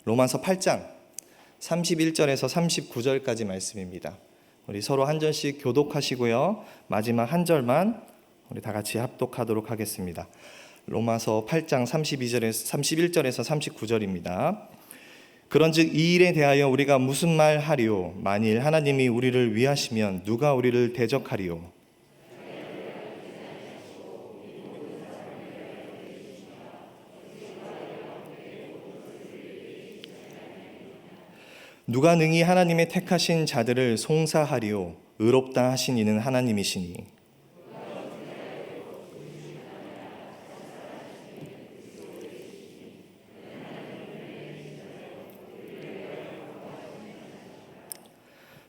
로마서 8장 31절에서 39절까지 말씀입니다. 우리 서로 한 절씩 교독하시고요. 마지막 한 절만 우리 다 같이 합독하도록 하겠습니다. 로마서 8장 31절에서 39절입니다. 그런즉 이 일에 대하여 우리가 무슨 말 하리요? 만일 하나님이 우리를 위하시면 누가 우리를 대적하리요? 누가 능히 하나님의 택하신 자들을 송사하리요? 의롭다 하신 이는 하나님이시니.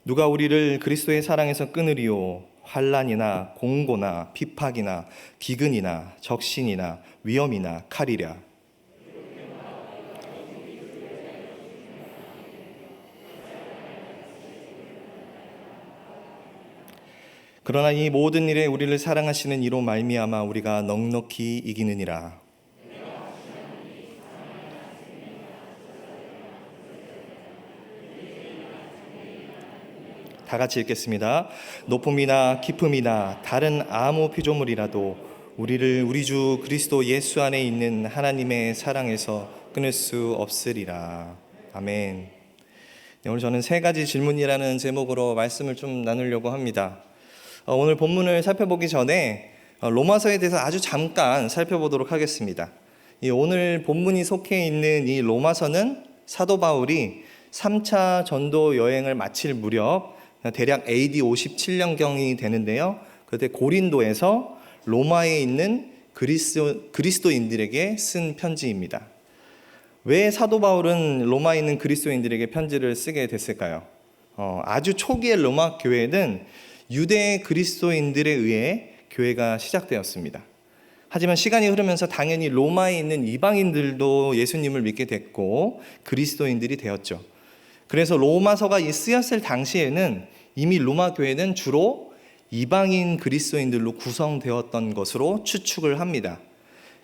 누가 우리를 그리스도의 사랑에서 끊으리요? 환난이나 공고나 핍박이나 기근이나 적신이나 위험이나 칼이랴. 그러나 이 모든 일에 우리를 사랑하시는 이로 말미암아 우리가 넉넉히 이기느니라. 다 같이 읽겠습니다. 높음이나 깊음이나 다른 아무 피조물이라도 우리를 우리 주 그리스도 예수 안에 있는 하나님의 사랑에서 끊을 수 없으리라. 아멘. 네, 오늘 저는 세 가지 질문이라는 제목으로 말씀을 좀 나누려고 합니다. 오늘 본문을 살펴보기 전에 로마서에 대해서 아주 잠깐 살펴보도록 하겠습니다. 오늘 본문이 속해 있는 이 로마서는 사도 바울이 3차 전도 여행을 마칠 무렵 대략 AD 57년경이 되는데요. 그때 고린도에서 로마에 있는 그리스도인들에게 쓴 편지입니다. 왜 사도 바울은 로마에 있는 그리스도인들에게 편지를 쓰게 됐을까요? 아주 초기의 로마 교회는 유대 그리스도인들에 의해 교회가 시작되었습니다. 하지만 시간이 흐르면서 당연히 로마에 있는 이방인들도 예수님을 믿게 됐고 그리스도인들이 되었죠. 그래서 로마서가 쓰였을 당시에는 이미 로마 교회는 주로 이방인 그리스도인들로 구성되었던 것으로 추측을 합니다.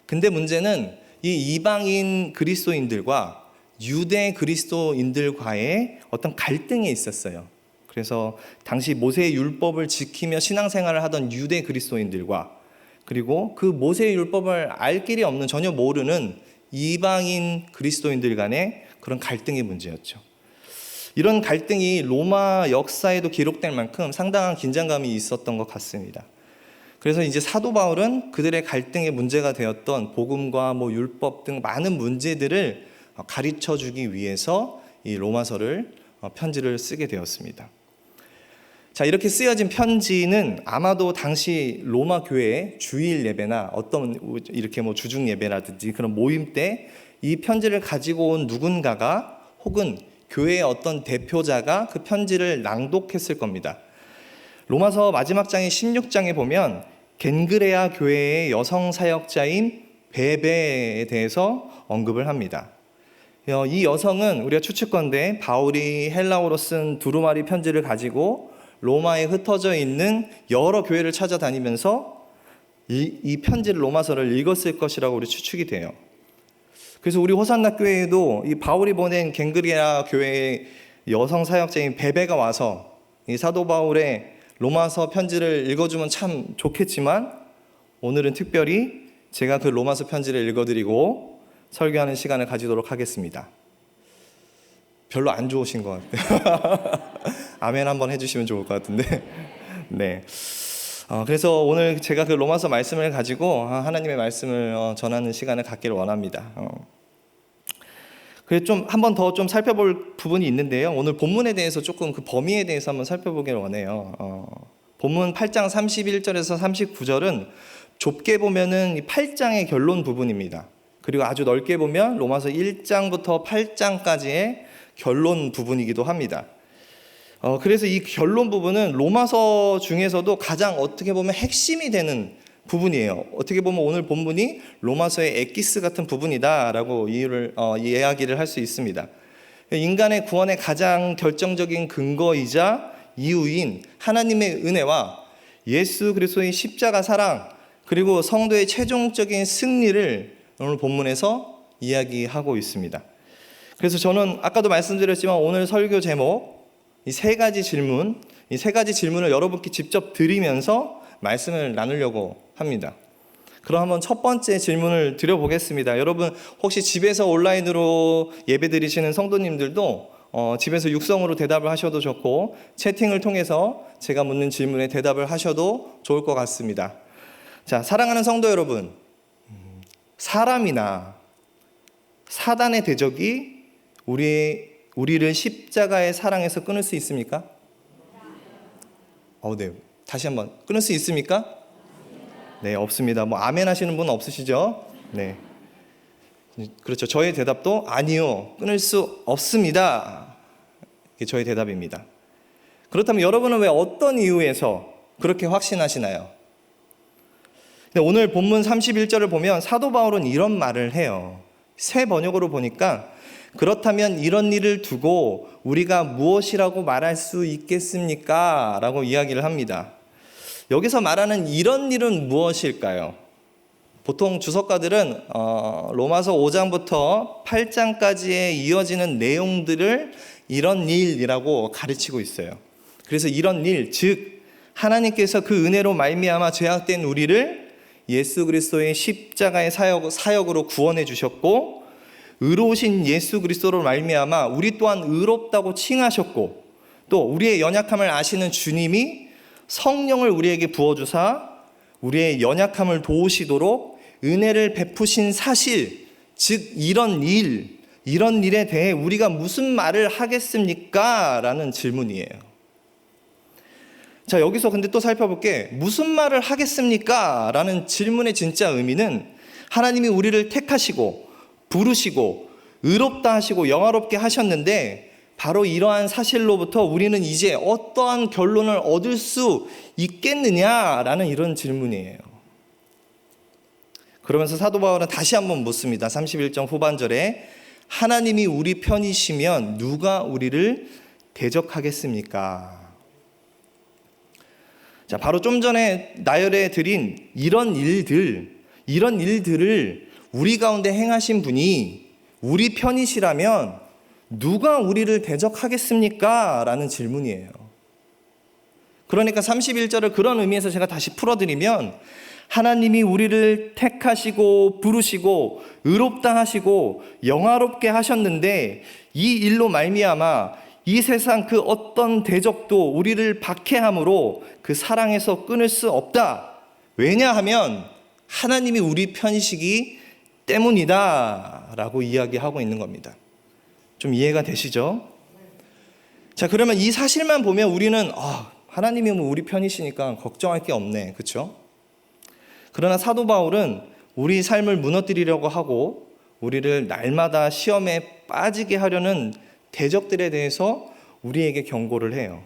근데 문제는 이 이방인 그리스도인들과 유대 그리스도인들과의 어떤 갈등이 있었어요. 그래서 당시 모세의 율법을 지키며 신앙생활을 하던 유대 그리스도인들과 그리고 그 모세의 율법을 알 길이 없는 전혀 모르는 이방인 그리스도인들 간의 그런 갈등의 문제였죠. 이런 갈등이 로마 역사에도 기록될 만큼 상당한 긴장감이 있었던 것 같습니다. 그래서 이제 사도 바울은 그들의 갈등의 문제가 되었던 복음과 율법 등 많은 문제들을 가르쳐 주기 위해서 이 로마서를 편지를 쓰게 되었습니다. 자, 이렇게 쓰여진 편지는 아마도 당시 로마 교회의 주일 예배나 어떤 이렇게 주중 예배라든지 그런 모임 때 이 편지를 가지고 온 누군가가 혹은 교회의 어떤 대표자가 그 편지를 낭독했을 겁니다. 로마서 마지막 장인 16장에 보면 겐그레아 교회의 여성 사역자인 베베에 대해서 언급을 합니다. 이 여성은 우리가 추측컨대 바울이 헬라어로 쓴 두루마리 편지를 가지고 로마에 흩어져 있는 여러 교회를 찾아다니면서 이 편지를 로마서를 읽었을 것이라고 우리 추측이 돼요. 그래서 우리 호산나 교회에도 이 바울이 보낸 겐그레아 교회의 여성 사역자인 베베가 와서 이 사도 바울의 로마서 편지를 읽어주면 참 좋겠지만 오늘은 특별히 제가 그 로마서 편지를 읽어드리고 설교하는 시간을 가지도록 하겠습니다. 별로 안 좋으신 것 같아요. 아멘 한번 해주시면 좋을 것 같은데. 네. 그래서 오늘 제가 그 로마서 말씀을 가지고 하나님의 말씀을 전하는 시간을 갖기를 원합니다. 그래서 좀 한 번 더 좀 살펴볼 부분이 있는데요. 오늘 본문에 대해서 조금 그 범위에 대해서 한번 살펴보기를 원해요. 본문 8장 31절에서 39절은 좁게 보면은 8장의 결론 부분입니다. 그리고 아주 넓게 보면 로마서 1장부터 8장까지의 결론 부분이기도 합니다. 그래서 이 결론 부분은 로마서 중에서도 가장 어떻게 보면 핵심이 되는 부분이에요. 어떻게 보면 오늘 본문이 로마서의 엑기스 같은 부분이다라고 이야기를 할 수 있습니다. 인간의 구원의 가장 결정적인 근거이자 이유인 하나님의 은혜와 예수 그리스도의 십자가 사랑 그리고 성도의 최종적인 승리를 오늘 본문에서 이야기하고 있습니다. 그래서 저는 아까도 말씀드렸지만 오늘 설교 제목 이 세 가지 질문을 여러분께 직접 드리면서 말씀을 나누려고 합니다. 그럼 한번 첫 번째 질문을 드려보겠습니다. 여러분 혹시 집에서 온라인으로 예배 드리시는 성도님들도 집에서 육성으로 대답을 하셔도 좋고 채팅을 통해서 제가 묻는 질문에 대답을 하셔도 좋을 것 같습니다. 자, 사랑하는 성도 여러분, 사람이나 사단의 대적이 우리를 십자가의 사랑에서 끊을 수 있습니까? 네. 다시 한번 끊을 수 있습니까? 네, 없습니다. 아멘 하시는 분 없으시죠? 네. 그렇죠. 저의 대답도 아니요, 끊을 수 없습니다. 이게 저의 대답입니다. 그렇다면 여러분은 왜 어떤 이유에서 그렇게 확신하시나요? 근데 오늘 본문 31절을 보면 사도 바울은 이런 말을 해요. 새 번역으로 보니까 그렇다면 이런 일을 두고 우리가 무엇이라고 말할 수 있겠습니까? 라고 이야기를 합니다. 여기서 말하는 이런 일은 무엇일까요? 보통 주석가들은 로마서 5장부터 8장까지에 이어지는 내용들을 이런 일이라고 가르치고 있어요. 그래서 이런 일, 즉 하나님께서 그 은혜로 말미암아 죄악된 우리를 예수 그리스도의 십자가의 사역으로 구원해 주셨고 의로우신 예수 그리스도로 말미암아 우리 또한 의롭다고 칭하셨고 또 우리의 연약함을 아시는 주님이 성령을 우리에게 부어주사 우리의 연약함을 도우시도록 은혜를 베푸신 사실, 즉 이런 일에 대해 우리가 무슨 말을 하겠습니까? 라는 질문이에요. 자, 여기서 근데 또 살펴볼게. 무슨 말을 하겠습니까? 라는 질문의 진짜 의미는 하나님이 우리를 택하시고 부르시고 의롭다 하시고 영화롭게 하셨는데 바로 이러한 사실로부터 우리는 이제 어떠한 결론을 얻을 수 있겠느냐라는 이런 질문이에요. 그러면서 사도 바울은 다시 한번 묻습니다. 31절 후반절에 하나님이 우리 편이시면 누가 우리를 대적하겠습니까? 자, 바로 좀 전에 나열해 드린 이런 일들을 우리 가운데 행하신 분이 우리 편이시라면 누가 우리를 대적하겠습니까? 라는 질문이에요. 그러니까 31절을 그런 의미에서 제가 다시 풀어드리면 하나님이 우리를 택하시고 부르시고 의롭다 하시고 영화롭게 하셨는데 이 일로 말미암아 이 세상 그 어떤 대적도 우리를 박해함으로 그 사랑에서 끊을 수 없다. 왜냐하면 하나님이 우리 편이시기 때문이다 라고 이야기하고 있는 겁니다. 좀 이해가 되시죠? 자, 그러면 이 사실만 보면 우리는 하나님이 우리 편이시니까 걱정할 게 없네, 그렇죠? 그러나 사도 바울은 우리 삶을 무너뜨리려고 하고 우리를 날마다 시험에 빠지게 하려는 대적들에 대해서 우리에게 경고를 해요.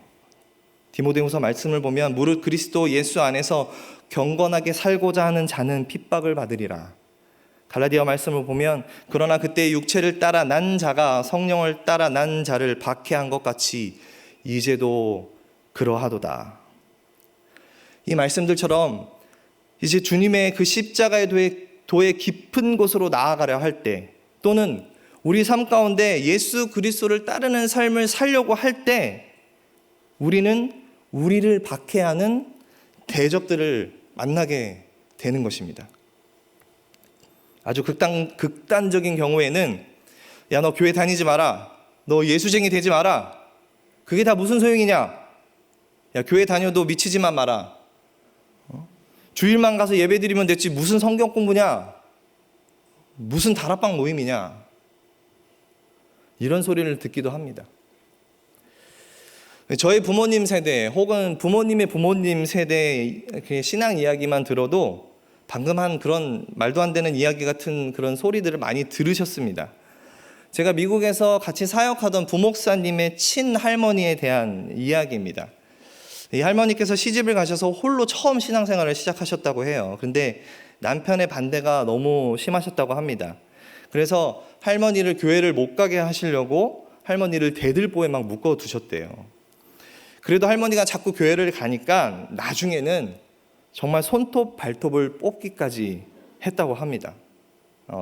디모데후서 말씀을 보면 무릇 그리스도 예수 안에서 경건하게 살고자 하는 자는 핍박을 받으리라. 갈라디아 말씀을 보면 그러나 그때 육체를 따라 난 자가 성령을 따라 난 자를 박해한 것 같이 이제도 그러하도다. 이 말씀들처럼 이제 주님의 그 십자가의 도의 깊은 곳으로 나아가려 할 때 또는 우리 삶 가운데 예수 그리스도를 따르는 삶을 살려고 할 때 우리는 우리를 박해하는 대적들을 만나게 되는 것입니다. 아주 극단적인 경우에는 야, 너 교회 다니지 마라. 너 예수쟁이 되지 마라. 그게 다 무슨 소용이냐? 야, 교회 다녀도 미치지만 마라. 주일만 가서 예배 드리면 됐지 무슨 성경 공부냐? 무슨 다락방 모임이냐? 이런 소리를 듣기도 합니다. 저희 부모님 세대 혹은 부모님의 부모님 세대의 신앙 이야기만 들어도 방금 한 그런 말도 안 되는 이야기 같은 그런 소리들을 많이 들으셨습니다. 제가 미국에서 같이 사역하던 부목사님의 친할머니에 대한 이야기입니다. 이 할머니께서 시집을 가셔서 홀로 처음 신앙생활을 시작하셨다고 해요. 그런데 남편의 반대가 너무 심하셨다고 합니다. 그래서 할머니를 교회를 못 가게 하시려고 할머니를 대들보에 막 묶어두셨대요. 그래도 할머니가 자꾸 교회를 가니까 나중에는 정말 손톱 발톱을 뽑기까지 했다고 합니다.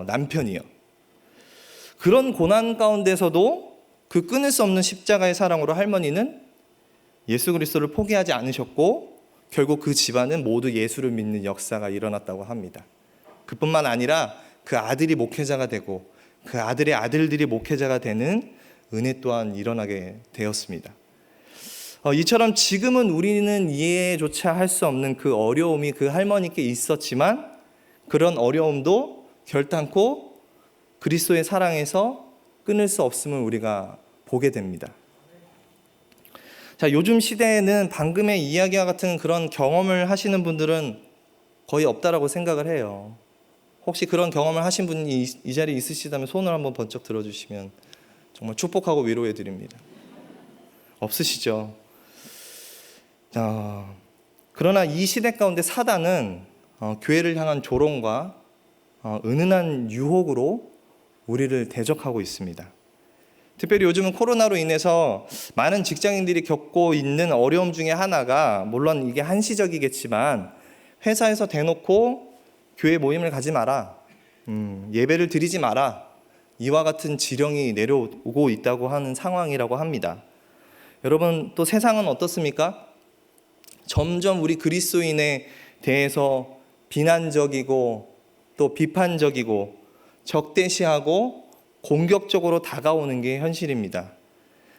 남편이요. 그런 고난 가운데서도 그 끊을 수 없는 십자가의 사랑으로 할머니는 예수 그리스도를 포기하지 않으셨고 결국 그 집안은 모두 예수를 믿는 역사가 일어났다고 합니다. 그뿐만 아니라 그 아들이 목회자가 되고 그 아들의 아들들이 목회자가 되는 은혜 또한 일어나게 되었습니다. 이처럼 지금은 우리는 이해조차 할 수 없는 그 어려움이 그 할머니께 있었지만 그런 어려움도 결단코 그리스도의 사랑에서 끊을 수 없음을 우리가 보게 됩니다. 자, 요즘 시대에는 방금의 이야기와 같은 그런 경험을 하시는 분들은 거의 없다라고 생각을 해요. 혹시 그런 경험을 하신 분이 이 자리에 있으시다면 손을 한번 번쩍 들어주시면 정말 축복하고 위로해 드립니다. 없으시죠? 그러나 이 시대 가운데 사단은 교회를 향한 조롱과 은은한 유혹으로 우리를 대적하고 있습니다. 특별히 요즘은 코로나로 인해서 많은 직장인들이 겪고 있는 어려움 중에 하나가, 물론 이게 한시적이겠지만 회사에서 대놓고 교회 모임을 가지 마라, 예배를 드리지 마라, 이와 같은 지령이 내려오고 있다고 하는 상황이라고 합니다. 여러분, 또 세상은 어떻습니까? 점점 우리 그리스도인에 대해서 비난적이고 또 비판적이고 적대시하고 공격적으로 다가오는 게 현실입니다.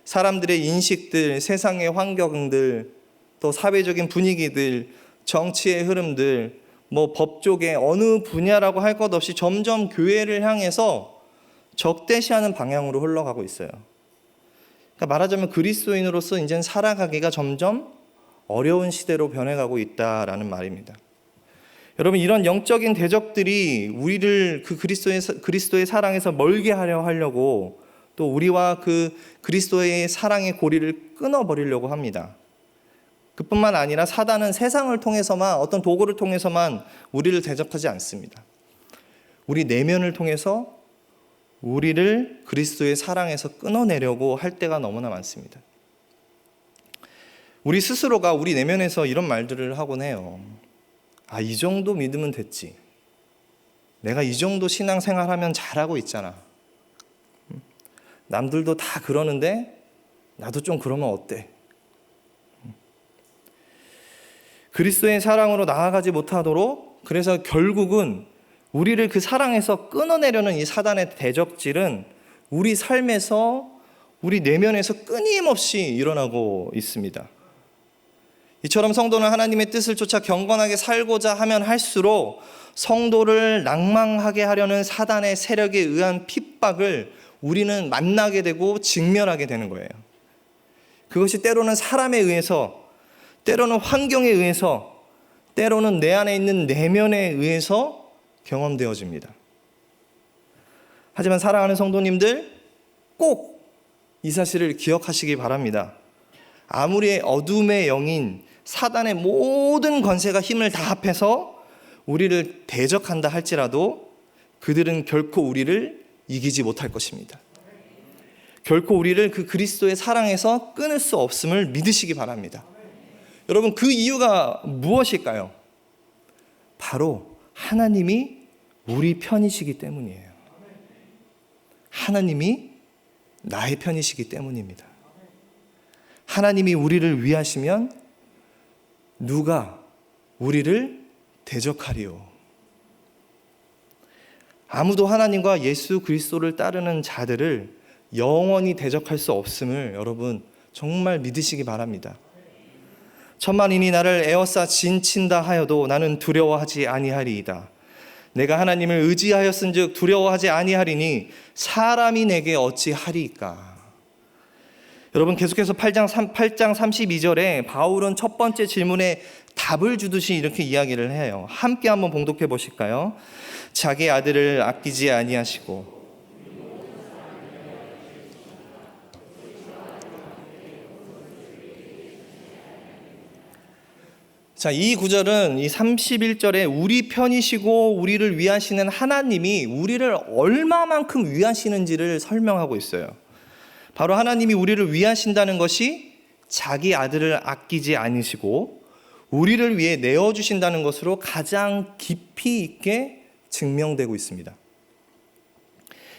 사람들의 인식들, 세상의 환경들, 또 사회적인 분위기들, 정치의 흐름들, 법조계 어느 분야라고 할 것 없이 점점 교회를 향해서 적대시하는 방향으로 흘러가고 있어요. 그러니까 말하자면 그리스도인으로서 이제는 살아가기가 점점 어려운 시대로 변해가고 있다라는 말입니다. 여러분, 이런 영적인 대적들이 우리를 그 그리스도의 사랑에서 멀게 하려고 또 우리와 그 그리스도의 사랑의 고리를 끊어버리려고 합니다. 그뿐만 아니라 사단은 세상을 통해서만, 어떤 도구를 통해서만 우리를 대적하지 않습니다. 우리 내면을 통해서 우리를 그리스도의 사랑에서 끊어내려고 할 때가 너무나 많습니다. 우리 스스로가 우리 내면에서 이런 말들을 하곤 해요. 이 정도 믿으면 됐지. 내가 이 정도 신앙생활하면 잘하고 있잖아. 남들도 다 그러는데 나도 좀 그러면 어때? 그리스도의 사랑으로 나아가지 못하도록, 그래서 결국은 우리를 그 사랑에서 끊어내려는 이 사단의 대적질은 우리 삶에서, 우리 내면에서 끊임없이 일어나고 있습니다. 이처럼 성도는 하나님의 뜻을 쫓아 경건하게 살고자 하면 할수록 성도를 낭망하게 하려는 사단의 세력에 의한 핍박을 우리는 만나게 되고 직면하게 되는 거예요. 그것이 때로는 사람에 의해서, 때로는 환경에 의해서, 때로는 내 안에 있는 내면에 의해서 경험되어집니다. 하지만 사랑하는 성도님들, 꼭 이 사실을 기억하시기 바랍니다. 아무리 어둠의 영인 사단의 모든 권세가 힘을 다 합해서 우리를 대적한다 할지라도 그들은 결코 우리를 이기지 못할 것입니다. 결코 우리를 그 그리스도의 사랑에서 끊을 수 없음을 믿으시기 바랍니다. 여러분, 그 이유가 무엇일까요? 바로 하나님이 우리 편이시기 때문이에요. 하나님이 나의 편이시기 때문입니다. 하나님이 우리를 위하시면 누가 우리를 대적하리요? 아무도 하나님과 예수 그리스도를 따르는 자들을 영원히 대적할 수 없음을 여러분 정말 믿으시기 바랍니다. 천만인이 나를 에워싸 진친다 하여도 나는 두려워하지 아니하리이다. 내가 하나님을 의지하였은즉 두려워하지 아니하리니 사람이 내게 어찌하리이까. 여러분, 계속해서 8장 32절에 바울은 첫 번째 질문에 답을 주듯이 이렇게 이야기를 해요. 함께 한번 봉독해 보실까요? 자기 아들을 아끼지 아니하시고 자, 이 구절은 이 31절에 우리 편이시고 우리를 위하시는 하나님이 우리를 얼마만큼 위하시는지를 설명하고 있어요. 바로 하나님이 우리를 위하신다는 것이 자기 아들을 아끼지 않으시고 우리를 위해 내어주신다는 것으로 가장 깊이 있게 증명되고 있습니다.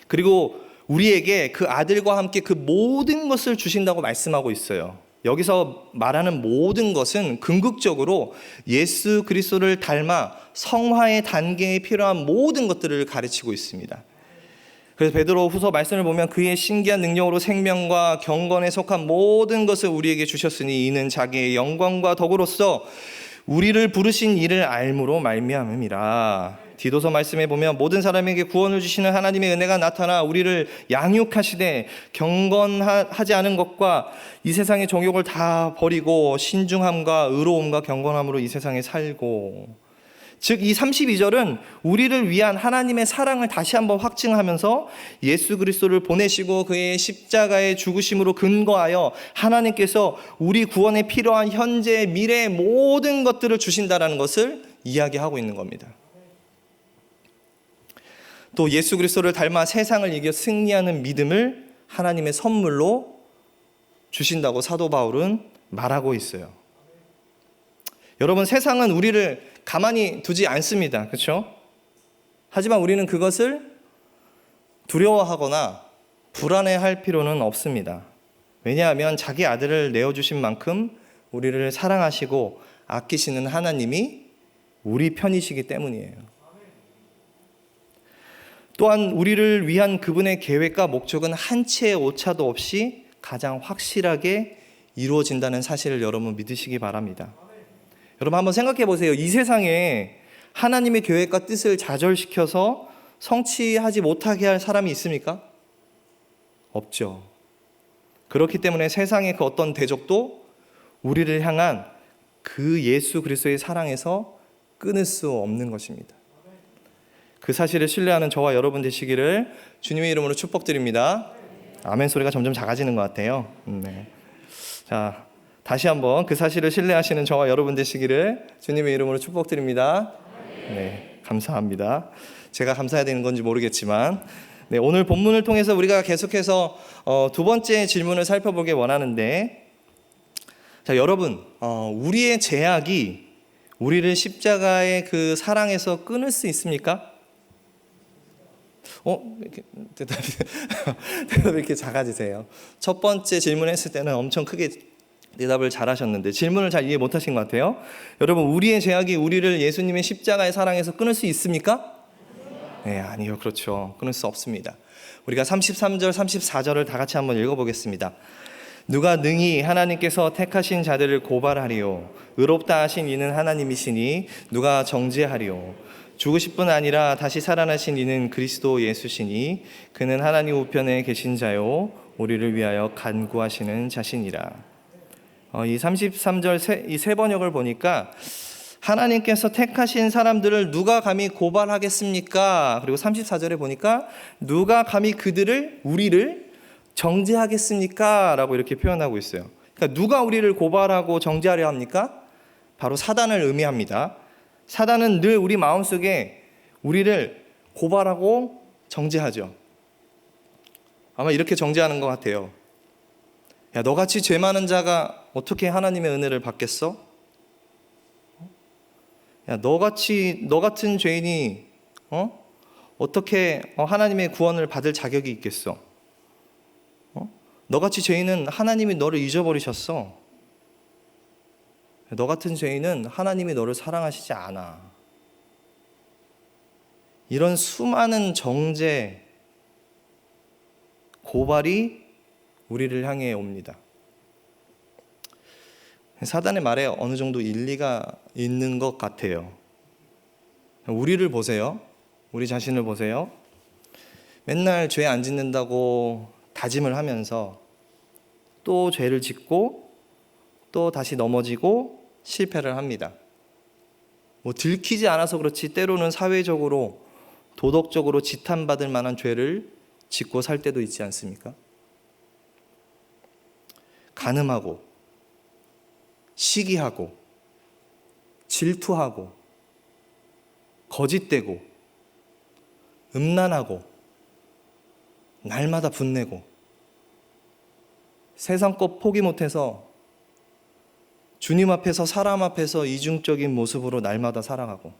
그리고 우리에게 그 아들과 함께 그 모든 것을 주신다고 말씀하고 있어요. 여기서 말하는 모든 것은 궁극적으로 예수 그리스도를 닮아 성화의 단계에 필요한 모든 것들을 가르치고 있습니다. 그래서 베드로 후서 말씀을 보면 그의 신기한 능력으로 생명과 경건에 속한 모든 것을 우리에게 주셨으니 이는 자기의 영광과 덕으로서 우리를 부르신 이를 알므로 말미암음이라. 디도서 말씀에 보면 모든 사람에게 구원을 주시는 하나님의 은혜가 나타나 우리를 양육하시되 경건하지 않은 것과 이 세상의 정욕을 다 버리고 신중함과 의로움과 경건함으로 이 세상에 살고, 즉 이 32절은 우리를 위한 하나님의 사랑을 다시 한번 확증하면서 예수 그리스도를 보내시고 그의 십자가의 죽으심으로 근거하여 하나님께서 우리 구원에 필요한 현재 미래의 모든 것들을 주신다라는 것을 이야기하고 있는 겁니다. 또 예수 그리스도를 닮아 세상을 이겨 승리하는 믿음을 하나님의 선물로 주신다고 사도 바울은 말하고 있어요. 여러분, 세상은 우리를 가만히 두지 않습니다. 그렇죠? 하지만 우리는 그것을 두려워하거나 불안해할 필요는 없습니다. 왜냐하면 자기 아들을 내어주신 만큼 우리를 사랑하시고 아끼시는 하나님이 우리 편이시기 때문이에요. 또한 우리를 위한 그분의 계획과 목적은 한치의 오차도 없이 가장 확실하게 이루어진다는 사실을 여러분 믿으시기 바랍니다. 여러분 한번 생각해 보세요. 이 세상에 하나님의 계획과 뜻을 좌절시켜서 성취하지 못하게 할 사람이 있습니까? 없죠. 그렇기 때문에 세상의 그 어떤 대적도 우리를 향한 그 예수 그리스도의 사랑에서 끊을 수 없는 것입니다. 그 사실을 신뢰하는 저와 여러분 되시기를 주님의 이름으로 축복드립니다. 아멘 소리가 점점 작아지는 것 같아요. 네. 자, 다시 한번 그 사실을 신뢰하시는 저와 여러분 되시기를 주님의 이름으로 축복드립니다. 네, 감사합니다. 제가 감사해야 되는 건지 모르겠지만, 네, 오늘 본문을 통해서 우리가 계속해서 두 번째 질문을 살펴보기 원하는데, 자, 여러분, 우리의 죄악이 우리를 십자가의 그 사랑에서 끊을 수 있습니까? 이렇게 대답이 이렇게 작아지세요. 첫 번째 질문했을 때는 엄청 크게 대답을 잘 하셨는데 질문을 잘 이해 못하신 것 같아요. 여러분, 우리의 죄악이 우리를 예수님의 십자가의 사랑에서 끊을 수 있습니까? 네, 아니요. 그렇죠. 끊을 수 없습니다. 우리가 33절, 34절을 다 같이 한번 읽어보겠습니다. 누가 능히 하나님께서 택하신 자들을 고발하리요? 의롭다 하신 이는 하나님이시니 누가 정죄하리요? 죽으실 뿐 아니라 다시 살아나신 이는 그리스도 예수시니 그는 하나님 우편에 계신 자요 우리를 위하여 간구하시는 자신이라. 이 33절 이 세 번역을 보니까 하나님께서 택하신 사람들을 누가 감히 고발하겠습니까? 그리고 34절에 보니까 누가 감히 우리를 정죄하겠습니까? 라고 이렇게 표현하고 있어요. 그러니까 누가 우리를 고발하고 정죄하려 합니까? 바로 사단을 의미합니다. 사단은 늘 우리 마음속에 우리를 고발하고 정죄하죠. 아마 이렇게 정죄하는 것 같아요. 야, 너같이 죄 많은 자가 어떻게 하나님의 은혜를 받겠어? 야, 너 같은 죄인이 어떻게 하나님의 구원을 받을 자격이 있겠어? 너같이 죄인은 하나님이 너를 잊어버리셨어. 너 같은 죄인은 하나님이 너를 사랑하시지 않아. 이런 수많은 정죄, 고발이 우리를 향해 옵니다. 사단의 말에 어느 정도 일리가 있는 것 같아요. 우리를 보세요. 우리 자신을 보세요. 맨날 죄 안 짓는다고 다짐을 하면서 또 죄를 짓고 또 다시 넘어지고 실패를 합니다. 들키지 않아서 그렇지 때로는 사회적으로 도덕적으로 지탄받을 만한 죄를 짓고 살 때도 있지 않습니까? 간음하고 시기하고 질투하고 거짓되고 음란하고 날마다 분내고 세상 것 포기 못해서 주님 앞에서 사람 앞에서 이중적인 모습으로 날마다 살아가고,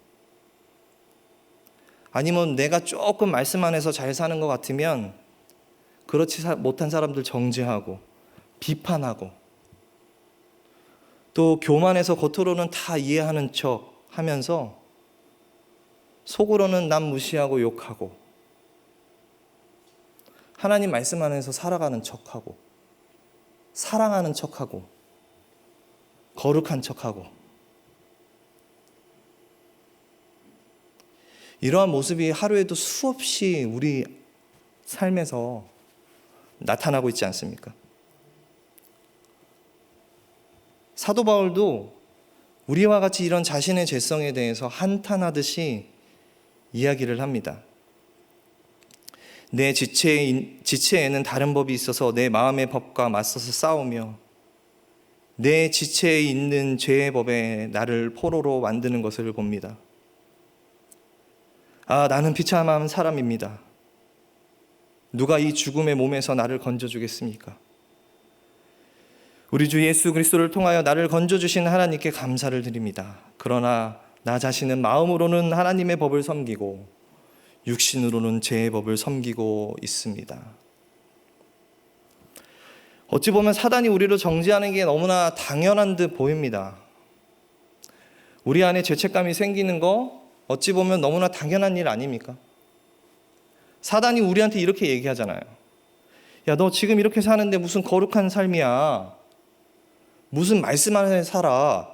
아니면 내가 조금 말씀 안에서 잘 사는 것 같으면 그렇지 못한 사람들 정죄하고 비판하고 또 교만해서 겉으로는 다 이해하는 척 하면서 속으로는 남 무시하고 욕하고 하나님 말씀 안에서 살아가는 척하고 사랑하는 척하고 거룩한 척하고 이러한 모습이 하루에도 수없이 우리 삶에서 나타나고 있지 않습니까? 사도 바울도 우리와 같이 이런 자신의 죄성에 대해서 한탄하듯이 이야기를 합니다. 내 지체에는 다른 법이 있어서 내 마음의 법과 맞서서 싸우며 내 지체에 있는 죄의 법에 나를 포로로 만드는 것을 봅니다. 나는 비참한 사람입니다. 누가 이 죽음의 몸에서 나를 건져주겠습니까? 우리 주 예수 그리스도를 통하여 나를 건져주신 하나님께 감사를 드립니다. 그러나 나 자신은 마음으로는 하나님의 법을 섬기고 육신으로는 죄의 법을 섬기고 있습니다. 어찌 보면 사단이 우리를 정죄하는 게 너무나 당연한 듯 보입니다. 우리 안에 죄책감이 생기는 거 어찌 보면 너무나 당연한 일 아닙니까? 사단이 우리한테 이렇게 얘기하잖아요. 야, 너 지금 이렇게 사는데 무슨 거룩한 삶이야. 무슨 말씀 안에 살아.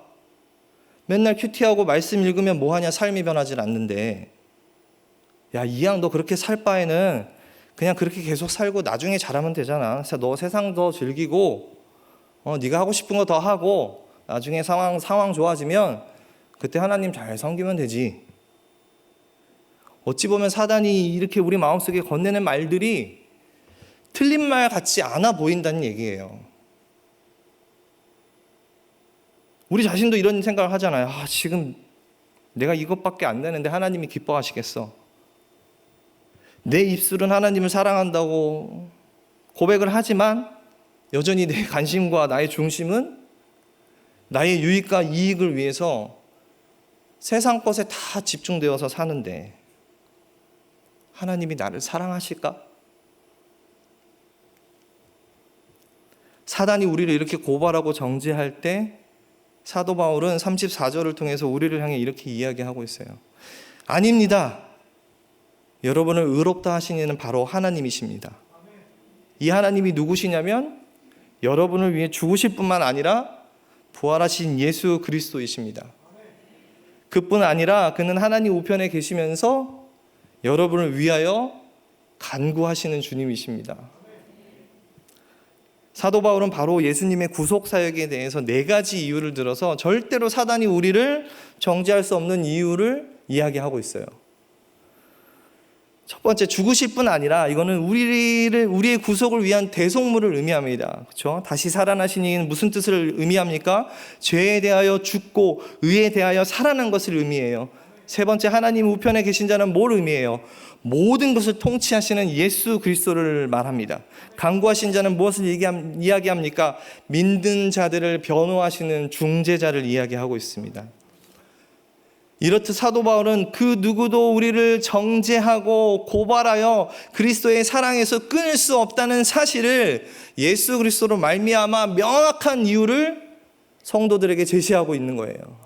맨날 큐티하고 말씀 읽으면 뭐하냐. 삶이 변하질 않는데. 야, 이왕 너 그렇게 살 바에는 그냥 그렇게 계속 살고 나중에 잘하면 되잖아. 그래서 너 세상 더 즐기고 네가 하고 싶은 거 더 하고 나중에 상황 좋아지면 그때 하나님 잘 섬기면 되지. 어찌 보면 사단이 이렇게 우리 마음속에 건네는 말들이 틀린 말 같지 않아 보인다는 얘기예요. 우리 자신도 이런 생각을 하잖아요. 지금 내가 이것밖에 안 되는데 하나님이 기뻐하시겠어. 내 입술은 하나님을 사랑한다고 고백을 하지만 여전히 내 관심과 나의 중심은 나의 유익과 이익을 위해서 세상 것에 다 집중되어서 사는데 하나님이 나를 사랑하실까? 사단이 우리를 이렇게 고발하고 정죄할 때 사도 바울은 34절을 통해서 우리를 향해 이렇게 이야기하고 있어요. 아닙니다. 여러분을 의롭다 하신 이는 바로 하나님이십니다. 이 하나님이 누구시냐면 여러분을 위해 죽으실 뿐만 아니라 부활하신 예수 그리스도이십니다. 그뿐 아니라 그는 하나님 우편에 계시면서 여러분을 위하여 간구하시는 주님이십니다. 사도 바울은 바로 예수님의 구속 사역에 대해서 4가지 이유를 들어서 절대로 사단이 우리를 정죄할 수 없는 이유를 이야기하고 있어요. 첫 번째, 죽으실 뿐 아니라 이거는 우리의 구속을 위한 대속물을 의미합니다. 그렇죠? 다시 살아나신 이는 무슨 뜻을 의미합니까? 죄에 대하여 죽고 의에 대하여 살아난 것을 의미해요. 세 번째, 하나님 우편에 계신 자는 뭘 의미해요? 모든 것을 통치하시는 예수 그리스도를 말합니다. 강구하신 자는 무엇을 이야기합니까? 믿는 자들을 변호하시는 중재자를 이야기하고 있습니다. 이렇듯 사도 바울은 그 누구도 우리를 정죄하고 고발하여 그리스도의 사랑에서 끊을 수 없다는 사실을 예수 그리스도로 말미암아 명확한 이유를 성도들에게 제시하고 있는 거예요.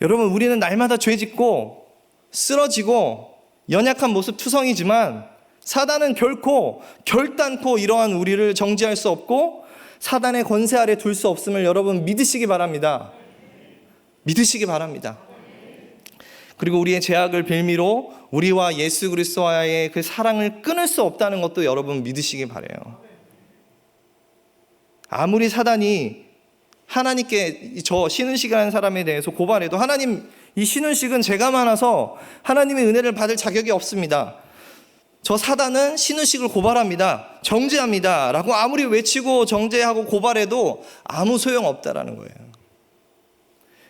여러분, 우리는 날마다 죄짓고 쓰러지고 연약한 모습 투성이지만 사단은 결단코 이러한 우리를 정죄할 수 없고 사단의 권세 아래 둘 수 없음을 여러분 믿으시기 바랍니다. 믿으시기 바랍니다. 그리고 우리의 죄악을 빌미로 우리와 예수 그리스도와의 그 사랑을 끊을 수 없다는 것도 여러분 믿으시기 바라요. 아무리 사단이 하나님께 저 신은식이라는 사람에 대해서 고발해도 하나님, 이 신은식은 죄가 많아서 하나님의 은혜를 받을 자격이 없습니다. 저 사단은 신은식을 고발합니다. 정죄합니다. 라고 아무리 외치고 정죄하고 고발해도 아무 소용없다라는 거예요.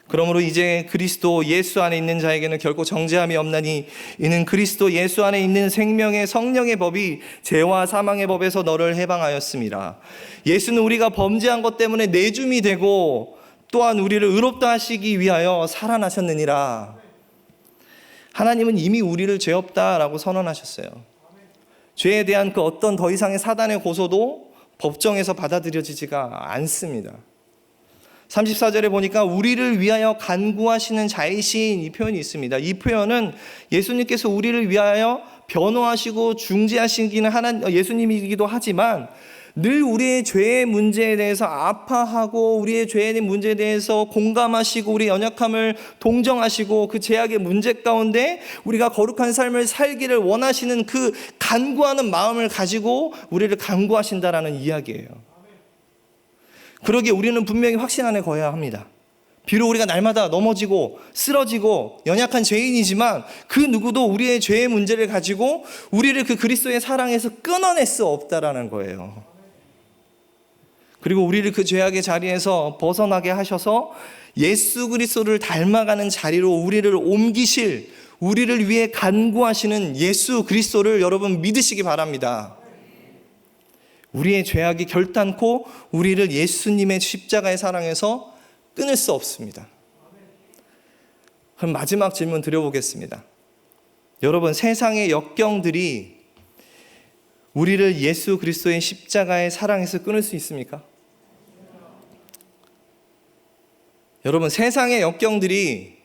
그러므로 이제 그리스도 예수 안에 있는 자에게는 결코 정죄함이 없나니 이는 그리스도 예수 안에 있는 생명의 성령의 법이 죄와 사망의 법에서 너를 해방하였습니다. 예수는 우리가 범죄한 것 때문에 내줌이 되고 또한 우리를 의롭다 하시기 위하여 살아나셨느니라. 하나님은 이미 우리를 죄 없다라고 선언하셨어요. 죄에 대한 그 어떤 더 이상의 사단의 고소도 법정에서 받아들여지지가 않습니다. 34절에 보니까 우리를 위하여 간구하시는 자이신 이 표현이 있습니다. 이 표현은 예수님께서 우리를 위하여 변호하시고 중재하시기는 하는 예수님이기도 하지만 늘 우리의 죄의 문제에 대해서 아파하고 우리의 죄의 문제에 대해서 공감하시고 우리의 연약함을 동정하시고 그 죄악의 문제 가운데 우리가 거룩한 삶을 살기를 원하시는 그 간구하는 마음을 가지고 우리를 간구하신다라는 이야기예요. 그러기에 우리는 분명히 확신 안에 거해야 합니다. 비록 우리가 날마다 넘어지고 쓰러지고 연약한 죄인이지만 그 누구도 우리의 죄의 문제를 가지고 우리를 그 그리스도의 사랑에서 끊어낼 수 없다라는 거예요. 그리고 우리를 그 죄악의 자리에서 벗어나게 하셔서 예수 그리스도를 닮아가는 자리로 우리를 옮기실, 우리를 위해 간구하시는 예수 그리스도를 여러분 믿으시기 바랍니다. 우리의 죄악이 결단코 우리를 예수님의 십자가의 사랑에서 끊을 수 없습니다. 그럼 마지막 질문 드려보겠습니다. 여러분, 세상의 역경들이 우리를 예수 그리스도의 십자가의 사랑에서 끊을 수 있습니까? 여러분, 세상의 역경들이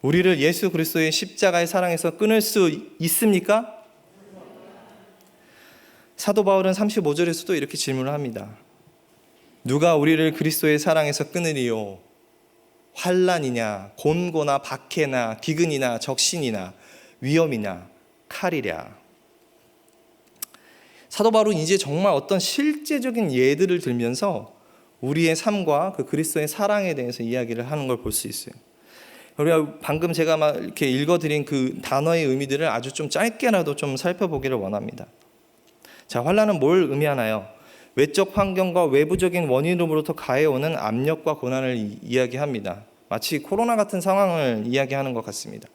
우리를 예수 그리스도의 십자가의 사랑에서 끊을 수 있습니까? 사도 바울은 35절에서도 이렇게 질문을 합니다. 누가 우리를 그리스도의 사랑에서 끊으리요? 환난이냐, 곤고나 박해나 기근이나 적신이나 위험이나 칼이랴. 사도 바울은 이제 정말 어떤 실제적인 예들을 들면서 우리의 삶과 그 그리스도의 사랑에 대해서 이야기를 하는 걸 볼 수 있어요. 우리가 방금 제가 막 이렇게 읽어드린 그 단어의 의미들을 아주 좀 짧게라도 좀 살펴보기를 원합니다. 자, 환난은 뭘 의미하나요? 외적 환경과 외부적인 원인으로부터 가해오는 압력과 고난을 이야기합니다. 마치 코로나 같은 상황을 이야기하는 것 같습니다.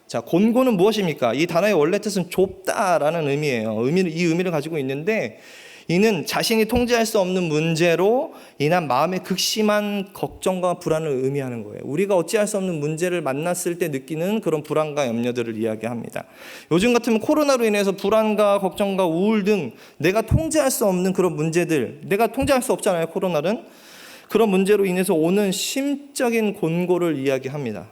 자, 곤고는 무엇입니까? 이 단어의 원래 뜻은 좁다라는 의미예요. 이 의미를 가지고 있는데 이는 자신이 통제할 수 없는 문제로 인한 마음의 극심한 걱정과 불안을 의미하는 거예요. 우리가 어찌할 수 없는 문제를 만났을 때 느끼는 그런 불안과 염려들을 이야기합니다. 요즘 같으면 코로나로 인해서 불안과 걱정과 우울 등 내가 통제할 수 없는 그런 문제들, 내가 통제할 수 없잖아요, 코로나는. 그런 문제로 인해서 오는 심적인 곤고를 이야기합니다.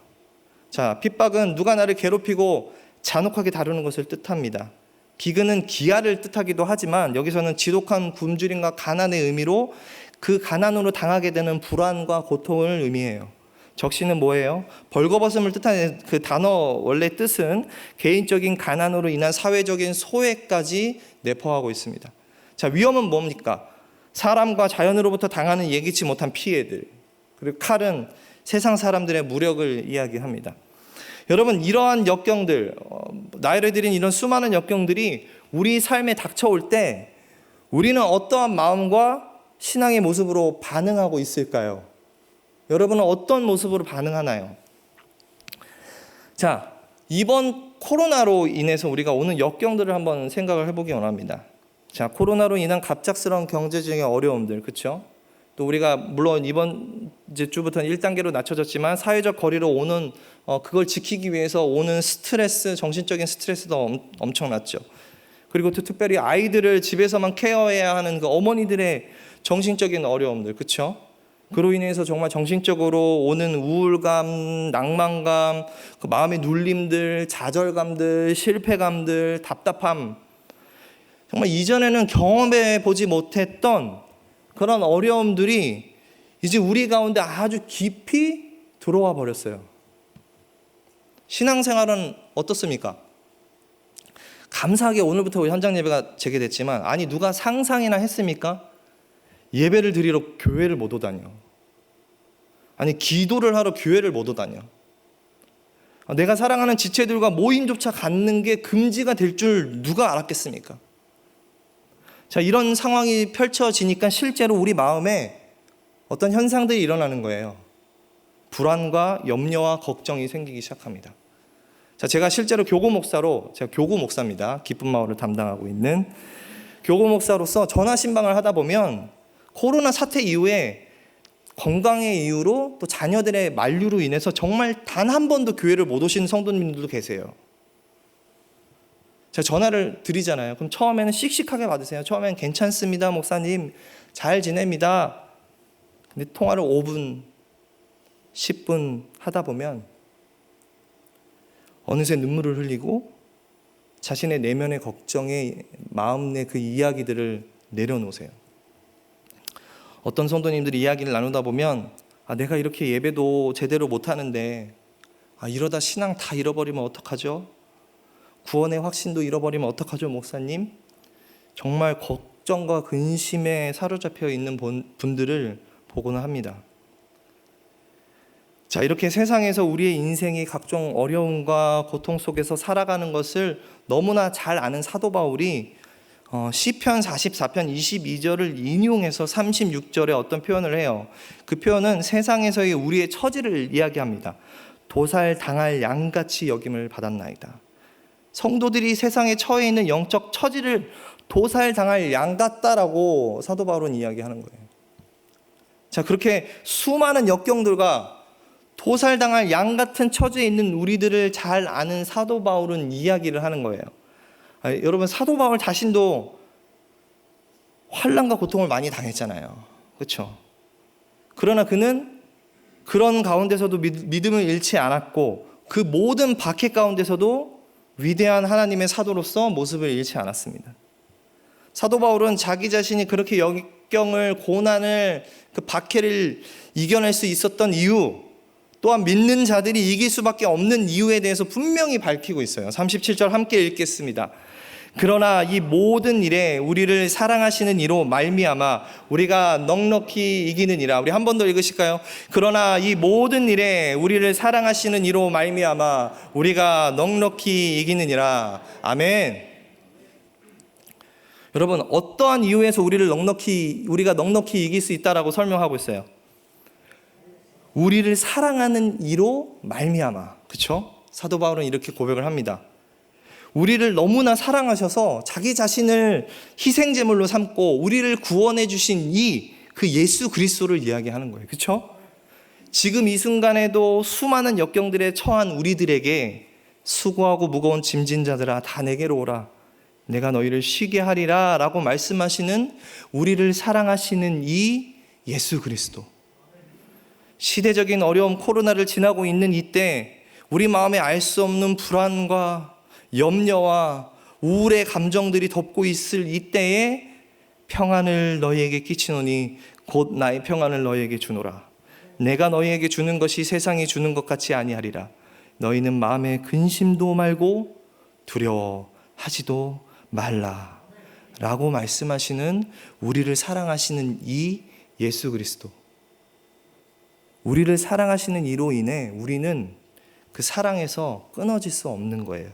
자, 핍박은 누가 나를 괴롭히고 잔혹하게 다루는 것을 뜻합니다. 기근은 기아를 뜻하기도 하지만 여기서는 지독한 굶주림과 가난의 의미로 그 가난으로 당하게 되는 불안과 고통을 의미해요. 적신은 뭐예요? 벌거벗음을 뜻하는 그 단어 원래 뜻은 개인적인 가난으로 인한 사회적인 소외까지 내포하고 있습니다. 자, 위험은 뭡니까? 사람과 자연으로부터 당하는 예기치 못한 피해들. 그리고 칼은 세상 사람들의 무력을 이야기합니다. 여러분, 이러한 역경들, 나열해 드린 이런 수많은 역경들이 우리 삶에 닥쳐올 때 우리는 어떠한 마음과 신앙의 모습으로 반응하고 있을까요? 여러분은 어떤 모습으로 반응하나요? 자, 이번 코로나로 인해서 우리가 오는 역경들을 한번 생각을 해보기 원합니다. 자, 코로나로 인한 갑작스러운 경제적인 어려움들, 그렇죠? 또 우리가 물론 이번 주부터는 1단계로 낮춰졌지만 사회적 거리로 오는 그걸 지키기 위해서 오는 스트레스, 정신적인 스트레스도 엄청났죠. 그리고 또 특별히 아이들을 집에서만 케어해야 하는 그 어머니들의 정신적인 어려움들, 그렇죠? 그로 인해서 정말 정신적으로 오는 우울감, 낭만감, 그 마음의 눌림들, 좌절감들, 실패감들, 답답함, 정말 이전에는 경험해 보지 못했던 그런 어려움들이 이제 우리 가운데 아주 깊이 들어와 버렸어요. 신앙생활은 어떻습니까? 감사하게 오늘부터 현장 예배가 재개됐지만 아니 누가 상상이나 했습니까? 예배를 드리러 교회를 못 오다니요. 아니 기도를 하러 교회를 못 오다니요. 내가 사랑하는 지체들과 모임조차 갖는 게 금지가 될 줄 누가 알았겠습니까? 자, 이런 상황이 펼쳐지니까 실제로 우리 마음에 어떤 현상들이 일어나는 거예요. 불안과 염려와 걱정이 생기기 시작합니다. 자, 제가 실제로 교구 목사입니다. 기쁜 마을을 담당하고 있는 교구 목사로서 전화 신방을 하다 보면 코로나 사태 이후에 건강의 이유로 또 자녀들의 만류로 인해서 정말 단 한 번도 교회를 못 오시는 성도님들도 계세요. 제가 전화를 드리잖아요. 그럼 처음에는 씩씩하게 받으세요. 처음에는 괜찮습니다, 목사님. 잘 지냅니다. 근데 통화를 5분, 10분 하다 보면 어느새 눈물을 흘리고 자신의 내면의 걱정에 마음 내 그 이야기들을 내려놓으세요. 어떤 성도님들이 이야기를 나누다 보면 내가 이렇게 예배도 제대로 못하는데 이러다 신앙 다 잃어버리면 어떡하죠? 구원의 확신도 잃어버리면 어떡하죠, 목사님? 정말 걱정과 근심에 사로잡혀 있는 분들을 보고는 합니다. 자, 이렇게 세상에서 우리의 인생이 각종 어려움과 고통 속에서 살아가는 것을 너무나 잘 아는 사도 바울이 시편 44편 22절을 인용해서 36절에 어떤 표현을 해요. 그 표현은 세상에서의 우리의 처지를 이야기합니다. 도살당할 양같이 여김을 받았나이다. 성도들이 세상에 처해 있는 영적 처지를 도살당할 양 같다라고 사도 바울은 이야기하는 거예요. 자, 그렇게 수많은 역경들과 도살당할 양 같은 처지에 있는 우리들을 잘 아는 사도 바울은 이야기를 하는 거예요. 여러분, 사도 바울 자신도 환난과 고통을 많이 당했잖아요. 그렇죠? 그러나 그는 그런 가운데서도 믿음을 잃지 않았고 그 모든 박해 가운데서도 위대한 하나님의 사도로서 모습을 잃지 않았습니다. 사도 바울은 자기 자신이 그렇게 역경을, 고난을, 그 박해를 이겨낼 수 있었던 이유, 또한 믿는 자들이 이길 수밖에 없는 이유에 대해서 분명히 밝히고 있어요. 37절 함께 읽겠습니다. 그러나 이 모든 일에 우리를 사랑하시는 이로 말미암아 우리가 넉넉히 이기느니라. 우리 한 번 더 읽으실까요? 그러나 이 모든 일에 우리를 사랑하시는 이로 말미암아 우리가 넉넉히 이기느니라. 아멘. 여러분, 어떠한 이유에서 우리가 넉넉히 이길 수 있다라고 설명하고 있어요? 우리를 사랑하는 이로 말미암아. 그렇죠? 사도 바울은 이렇게 고백을 합니다. 우리를 너무나 사랑하셔서 자기 자신을 희생제물로 삼고 우리를 구원해 주신 그 예수 그리스도를 이야기하는 거예요. 그렇죠? 지금 이 순간에도 수많은 역경들에 처한 우리들에게 수고하고 무거운 짐진 자들아 다 내게로 오라. 내가 너희를 쉬게 하리라 라고 말씀하시는 우리를 사랑하시는 이 예수 그리스도. 시대적인 어려움 코로나를 지나고 있는 이때 우리 마음에 알 수 없는 불안과 염려와 우울의 감정들이 덮고 있을 이때에 평안을 너희에게 끼치노니 곧 나의 평안을 너희에게 주노라. 내가 너희에게 주는 것이 세상이 주는 것 같이 아니하리라. 너희는 마음에 근심도 말고 두려워하지도 말라 라고 말씀하시는 우리를 사랑하시는 이 예수 그리스도. 우리를 사랑하시는 이로 인해 우리는 그 사랑에서 끊어질 수 없는 거예요.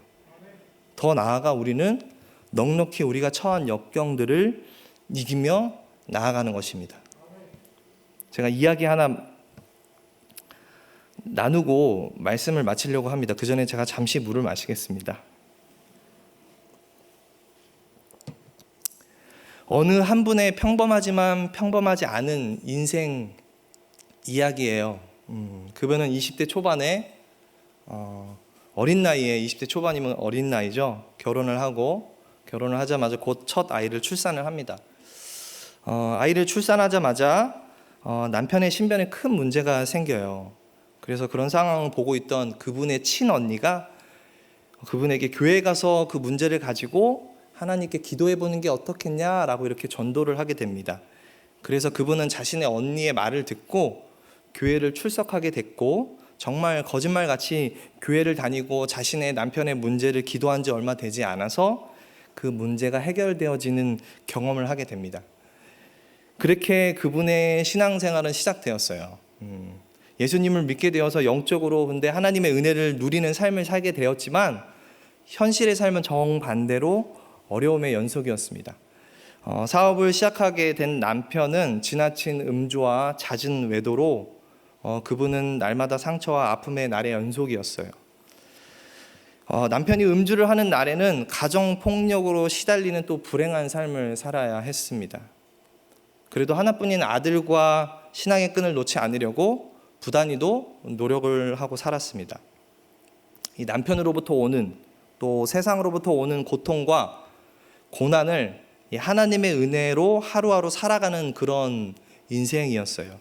더 나아가 우리는 넉넉히 우리가 처한 역경들을 이기며 나아가는 것입니다. 제가 이야기 하나 나누고 말씀을 마치려고 합니다. 그 전에 제가 잠시 물을 마시겠습니다. 어느 한 분의 평범하지만 평범하지 않은 인생 이야기예요. 그분은 20대 초반에 어린 나이에 20대 초반이면 어린 나이죠. 결혼을 하자마자 곧 첫 아이를 출산을 합니다. 아이를 출산하자마자 남편의 신변에 큰 문제가 생겨요. 그래서 그런 상황을 보고 있던 그분의 친언니가 그분에게 교회 가서 그 문제를 가지고 하나님께 기도해 보는 게 어떻겠냐라고 이렇게 전도를 하게 됩니다. 그래서 그분은 자신의 언니의 말을 듣고 교회를 출석하게 됐고 정말 거짓말같이 교회를 다니고 자신의 남편의 문제를 기도한 지 얼마 되지 않아서 그 문제가 해결되어지는 경험을 하게 됩니다. 그렇게 그분의 신앙생활은 시작되었어요. 예수님을 믿게 되어서 영적으로 근데 하나님의 은혜를 누리는 삶을 살게 되었지만 현실의 삶은 정반대로 어려움의 연속이었습니다. 사업을 시작하게 된 남편은 지나친 음주와 잦은 외도로 그분은 날마다 상처와 아픔의 날의 연속이었어요. 남편이 음주를 하는 날에는 가정폭력으로 시달리는 또 불행한 삶을 살아야 했습니다. 그래도 하나뿐인 아들과 신앙의 끈을 놓지 않으려고 부단히도 노력을 하고 살았습니다. 이 남편으로부터 오는 또 세상으로부터 오는 고통과 고난을 이 하나님의 은혜로 하루하루 살아가는 그런 인생이었어요.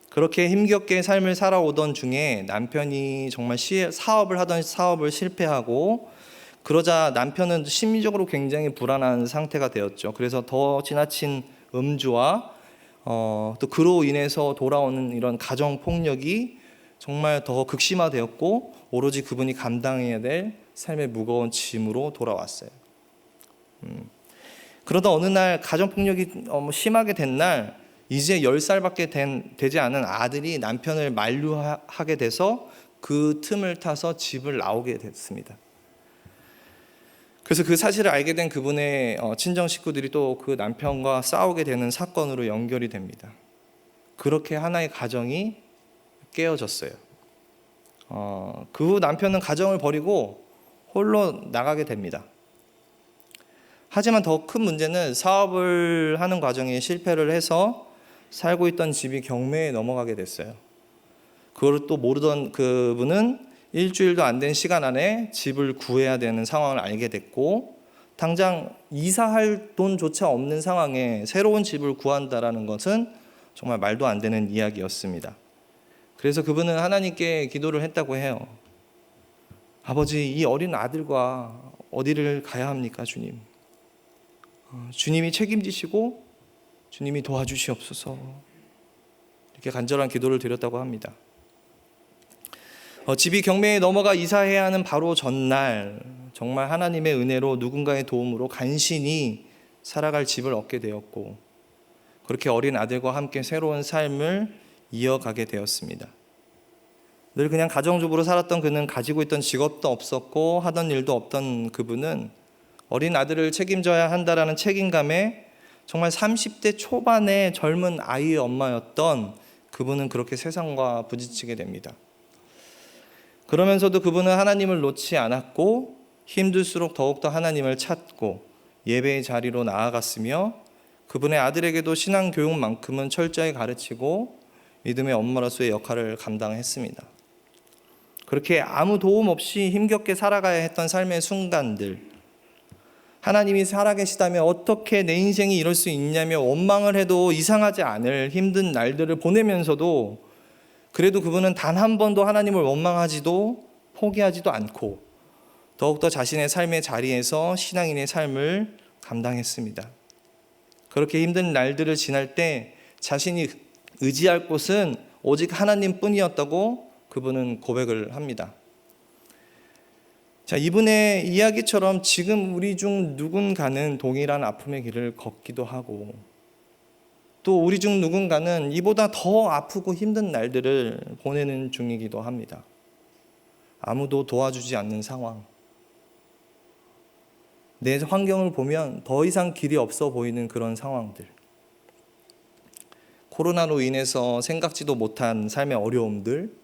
그렇게 힘겹게 삶을 살아오던 중에 남편이 정말 사업을 하던 사업을 실패하고, 그러자 남편은 심리적으로 굉장히 불안한 상태가 되었죠. 그래서 더 지나친 음주와 또 그로 인해서 돌아오는 이런 가정 폭력이 정말 더 극심화되었고, 오로지 그분이 감당해야 될 삶의 무거운 짐으로 돌아왔어요. 그러다 어느 날 가정 폭력이 심하게 된 날, 이제 10살밖에 되지 않은 아들이 남편을 만류하게 돼서 그 틈을 타서 집을 나오게 됐습니다. 그래서 그 사실을 알게 된 그분의 친정 식구들이 또 그 남편과 싸우게 되는 사건으로 연결이 됩니다. 그렇게 하나의 가정이 깨어졌어요. 그 후 남편은 가정을 버리고 홀로 나가게 됩니다. 하지만 더 큰 문제는 사업을 하는 과정에 실패를 해서 살고 있던 집이 경매에 넘어가게 됐어요. 그걸 또 모르던 그분은 일주일도 안 된 시간 안에 집을 구해야 되는 상황을 알게 됐고, 당장 이사할 돈조차 없는 상황에 새로운 집을 구한다라는 것은 정말 말도 안 되는 이야기였습니다. 그래서 그분은 하나님께 기도를 했다고 해요. 아버지, 이 어린 아들과 어디를 가야 합니까, 주님? 주님이 책임지시고 주님이 도와주시옵소서. 이렇게 간절한 기도를 드렸다고 합니다. 집이 경매에 넘어가 이사해야 하는 바로 전날, 정말 하나님의 은혜로 누군가의 도움으로 간신히 살아갈 집을 얻게 되었고, 그렇게 어린 아들과 함께 새로운 삶을 이어가게 되었습니다. 늘 그냥 가정주부로 살았던 그는 가지고 있던 직업도 없었고 하던 일도 없던 그분은 어린 아들을 책임져야 한다라는 책임감에 정말 30대 초반의 젊은 아이의 엄마였던 그분은 그렇게 세상과 부딪히게 됩니다. 그러면서도 그분은 하나님을 놓지 않았고, 힘들수록 더욱더 하나님을 찾고 예배의 자리로 나아갔으며, 그분의 아들에게도 신앙 교육만큼은 철저히 가르치고 믿음의 엄마로서의 역할을 감당했습니다. 그렇게 아무 도움 없이 힘겹게 살아가야 했던 삶의 순간들, 하나님이 살아계시다면 어떻게 내 인생이 이럴 수 있냐며 원망을 해도 이상하지 않을 힘든 날들을 보내면서도, 그래도 그분은 단 한 번도 하나님을 원망하지도 포기하지도 않고 더욱더 자신의 삶의 자리에서 신앙인의 삶을 감당했습니다. 그렇게 힘든 날들을 지날 때 자신이 의지할 곳은 오직 하나님뿐이었다고 그분은 고백을 합니다. 자, 이분의 이야기처럼 지금 우리 중 누군가는 동일한 아픔의 길을 걷기도 하고, 또 우리 중 누군가는 이보다 더 아프고 힘든 날들을 보내는 중이기도 합니다. 아무도 도와주지 않는 상황, 내 환경을 보면 더 이상 길이 없어 보이는 그런 상황들, 코로나로 인해서 생각지도 못한 삶의 어려움들,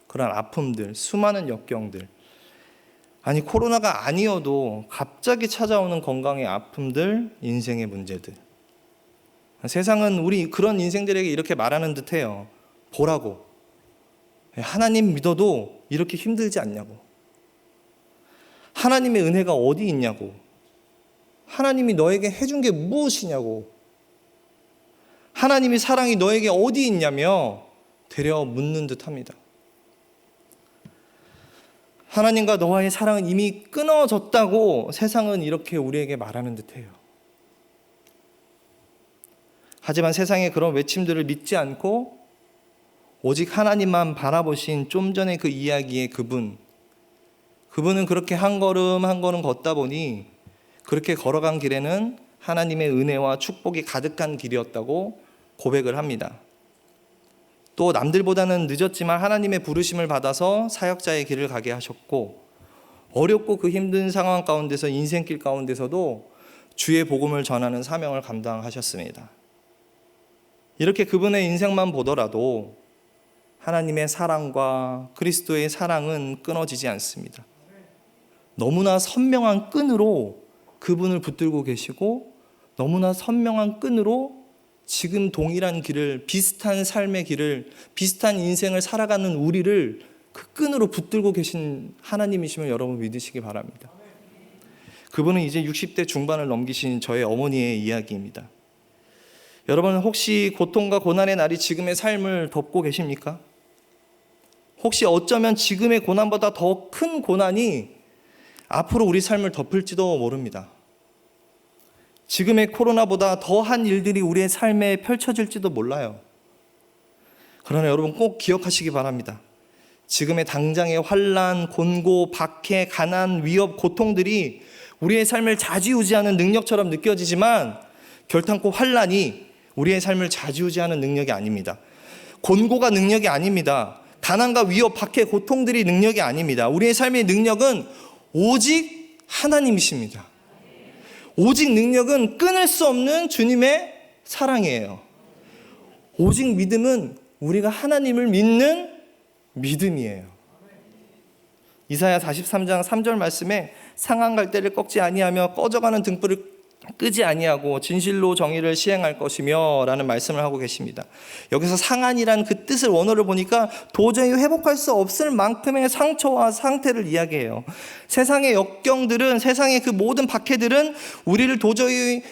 그런 아픔들, 수많은 역경들, 아니 코로나가 아니어도 갑자기 찾아오는 건강의 아픔들, 인생의 문제들. 세상은 우리 그런 인생들에게 이렇게 말하는 듯해요. 보라고, 하나님 믿어도 이렇게 힘들지 않냐고, 하나님의 은혜가 어디 있냐고, 하나님이 너에게 해준 게 무엇이냐고, 하나님의 사랑이 너에게 어디 있냐며 되려 묻는 듯합니다. 하나님과 너와의 사랑은 이미 끊어졌다고 세상은 이렇게 우리에게 말하는 듯해요. 하지만 세상의 그런 외침들을 믿지 않고 오직 하나님만 바라보신 좀 전에 그 이야기의 그분은 그렇게 한 걸음 한 걸음 걷다 보니 그렇게 걸어간 길에는 하나님의 은혜와 축복이 가득한 길이었다고 고백을 합니다. 또 남들보다는 늦었지만 하나님의 부르심을 받아서 사역자의 길을 가게 하셨고, 어렵고 그 힘든 상황 가운데서, 인생길 가운데서도 주의 복음을 전하는 사명을 감당하셨습니다. 이렇게 그분의 인생만 보더라도 하나님의 사랑과 그리스도의 사랑은 끊어지지 않습니다. 너무나 선명한 끈으로 그분을 붙들고 계시고, 너무나 선명한 끈으로 지금 동일한 길을, 비슷한 삶의 길을, 비슷한 인생을 살아가는 우리를 그 끈으로 붙들고 계신 하나님이심을 여러분 믿으시기 바랍니다. 그분은 이제 60대 중반을 넘기신 저의 어머니의 이야기입니다. 여러분, 혹시 고통과 고난의 날이 지금의 삶을 덮고 계십니까? 혹시 어쩌면 지금의 고난보다 더 큰 고난이 앞으로 우리 삶을 덮을지도 모릅니다. 지금의 코로나보다 더한 일들이 우리의 삶에 펼쳐질지도 몰라요. 그러나 여러분 꼭 기억하시기 바랍니다. 지금의 당장의 환난, 곤고, 박해, 가난, 위협, 고통들이 우리의 삶을 좌지우지하는 능력처럼 느껴지지만 결탄코 환난이 우리의 삶을 좌지우지하는 능력이 아닙니다. 곤고가 능력이 아닙니다. 가난과 위협, 박해, 고통들이 능력이 아닙니다. 우리의 삶의 능력은 오직 하나님이십니다. 오직 능력은 끊을 수 없는 주님의 사랑이에요. 오직 믿음은 우리가 하나님을 믿는 믿음이에요. 이사야 43장 3절 말씀에 상한 갈대를 꺾지 아니하며 꺼져가는 등불을 끄지 아니하고 진실로 정의를 시행할 것이며 라는 말씀을 하고 계십니다. 여기서 상한이란 그 뜻을 원어를 보니까 도저히 회복할 수 없을 만큼의 상처와 상태를 이야기해요. 세상의 역경들은, 세상의 그 모든 박해들은 우리를 도저히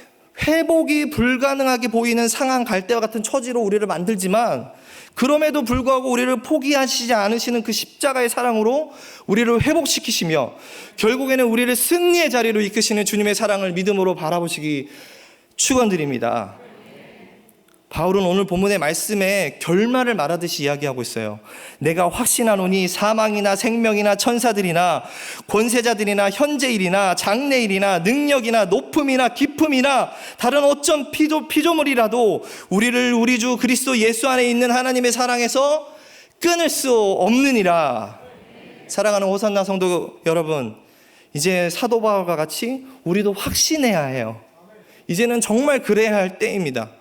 회복이 불가능하게 보이는 상한 갈대와 같은 처지로 우리를 만들지만, 그럼에도 불구하고 우리를 포기하시지 않으시는 그 십자가의 사랑으로 우리를 회복시키시며 결국에는 우리를 승리의 자리로 이끄시는 주님의 사랑을 믿음으로 바라보시기 축원드립니다. 바울은 오늘 본문의 말씀에 결말을 말하듯이 이야기하고 있어요. 내가 확신하노니 사망이나 생명이나 천사들이나 권세자들이나 현재일이나 장래일이나 능력이나 높음이나 깊음이나 다른 어떤 피조물이라도 우리를 우리 주 그리스도 예수 안에 있는 하나님의 사랑에서 끊을 수 없느니라. 사랑하는 호산나 성도 여러분, 이제 사도 바울과 같이 우리도 확신해야 해요. 이제는 정말 그래야 할 때입니다.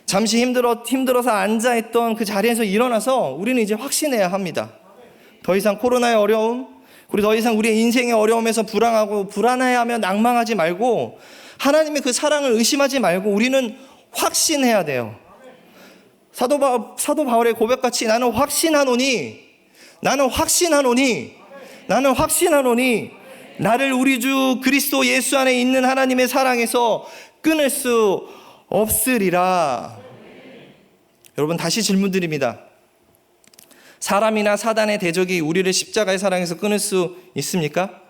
잠시 힘들어서 앉아있던 그 자리에서 일어나서 우리는 이제 확신해야 합니다. 더 이상 코로나의 어려움, 그리고 더 이상 우리의 인생의 어려움에서 불안해하며 낭망하지 말고 하나님의 그 사랑을 의심하지 말고 우리는 확신해야 돼요. 사도 바울의 고백같이 나는 확신하노니 나를 우리 주 그리스도 예수 안에 있는 하나님의 사랑에서 끊을 수 없으리라. 여러분, 다시 질문드립니다. 사람이나 사단의 대적이 우리를 십자가의 사랑에서 끊을 수 있습니까?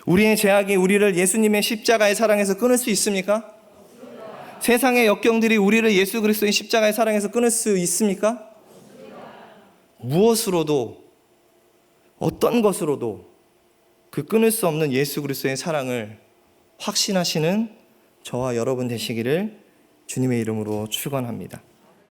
우리의 죄악이 우리를 예수님의 십자가의 사랑에서 끊을 수 있습니까? 세상의 역경들이 우리를 예수 그리스도의 십자가의 사랑에서 끊을 수 있습니까? 무엇으로도, 어떤 것으로도 그 끊을 수 없는 예수 그리스도의 사랑을 확신하시는 저와 여러분 되시기를 주님의 이름으로 축원합니다.